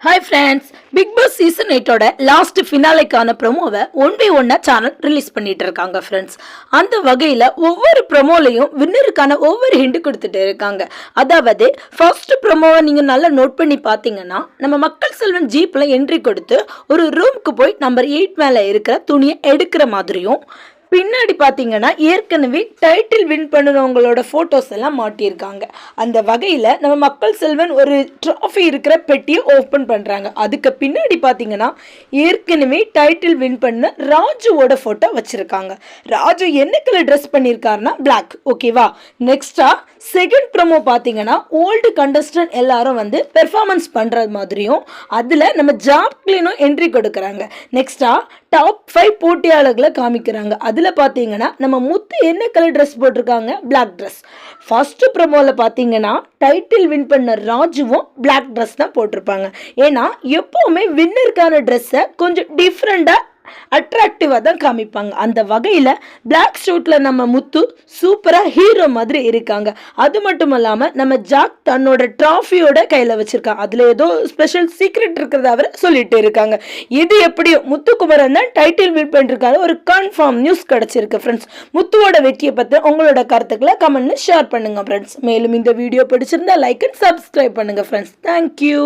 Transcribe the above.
Hi friends, Bigg Boss season 8ஓட last ஃபினாலேக்கான ப்ரொமோவை 1/1 சேனல் ரிலீஸ் பண்ணிட்டு இருக்காங்க ஃப்ரெண்ட்ஸ். அந்த வகையில் ஒவ்வொரு ப்ரொமோலையும் வின்னருக்கான ஒவ்வொரு ஹிண்ட் கொடுத்துட்டு இருக்காங்க. அதாவது ஃபர்ஸ்ட் ப்ரொமோவை நீங்கள் நல்லா நோட் பண்ணி பார்த்தீங்கன்னா, நம்ம மக்கள் செல்வன் ஜீப்பில் என்ட்ரி கொடுத்து ஒரு ரூமுக்கு போய் நம்பர் 8 மேலே இருக்கிற துணியை எடுக்கிற மாதிரியும், பின்னாடி பார்த்தீங்கன்னா ஏற்கனவே டைட்டில் வின் பண்ணுறவங்களோட ஃபோட்டோஸ் எல்லாம் மாட்டியிருக்காங்க. அந்த வகையில் நம்ம மக்கள் செல்வன் ஒரு ட்ராஃபி இருக்கிற பெட்டியை ஓப்பன் பண்ணுறாங்க. அதுக்கு பின்னாடி பார்த்தீங்கன்னா ஏற்கனவே டைட்டில் வின் பண்ண ராஜுவோட ஃபோட்டோ வச்சுருக்காங்க. ராஜு என்ன கலர் ட்ரெஸ் பண்ணியிருக்காருன்னா பிளாக். ஓகேவா? நெக்ஸ்ட்டாக செகண்ட் ப்ரோமோ பார்த்தீங்கன்னா ஓல்டு கண்டஸ்டன்ட் எல்லாரும் வந்து பெர்ஃபார்மன்ஸ் பண்ணுறது மாதிரியும், அதில் நம்ம ஜாக்லினும் என்ட்ரி கொடுக்குறாங்க. நெக்ஸ்ட்டாக டாப் 5 போட்டியாளர்களை காமிக்கிறாங்க. அதில் பார்த்தீங்கன்னா நம்ம முத்து என்ன கலர் ட்ரெஸ் போட்டிருக்காங்க? Black dress. ஃபர்ஸ்ட் ப்ரோமோவில் பார்த்தீங்கன்னா டைட்டில் வின் பண்ண ராஜுவும் பிளாக் ட்ரெஸ் தான் போட்டிருப்பாங்க. ஏன்னா எப்போவுமே வின்னருக்கான ட்ரெஸ்ஸை கொஞ்சம் டிஃப்ரெண்ட்டாக அட்ராக்டிவாக தான் காமிப்பாங்க. அந்த வகையில் பிளாக் ஷூட்டில் நம்ம முத்து சூப்பராக ஹீரோ மாதிரி இருக்காங்க. அது மட்டும் இல்லாமல் நம்ம ஜாக் தன்னோட ட்ராஃபியோட கையில் வச்சுருக்காங்க. அதில் ஏதோ ஸ்பெஷல் சீக்ரெட் இருக்கிறத அவர் சொல்லிட்டு இருக்காங்க. இது எப்படியோ முத்துக்குமரன் தான் டைட்டில் வின் பண்ணிருக்காரு. ஒரு கன்ஃபார்ம் நியூஸ் கிடச்சிருக்கு ஃப்ரெண்ட்ஸ். முத்துவோட வெற்றியை பற்றி உங்களோட கருத்துக்களை கமெண்ட்ல ஷேர் பண்ணுங்கள் ஃப்ரெண்ட்ஸ். மேலும் இந்த வீடியோ பிடிச்சிருந்தா லைக் அண்ட் சப்ஸ்கிரைப் பண்ணுங்கள் ஃப்ரெண்ட்ஸ். தேங்க்யூ.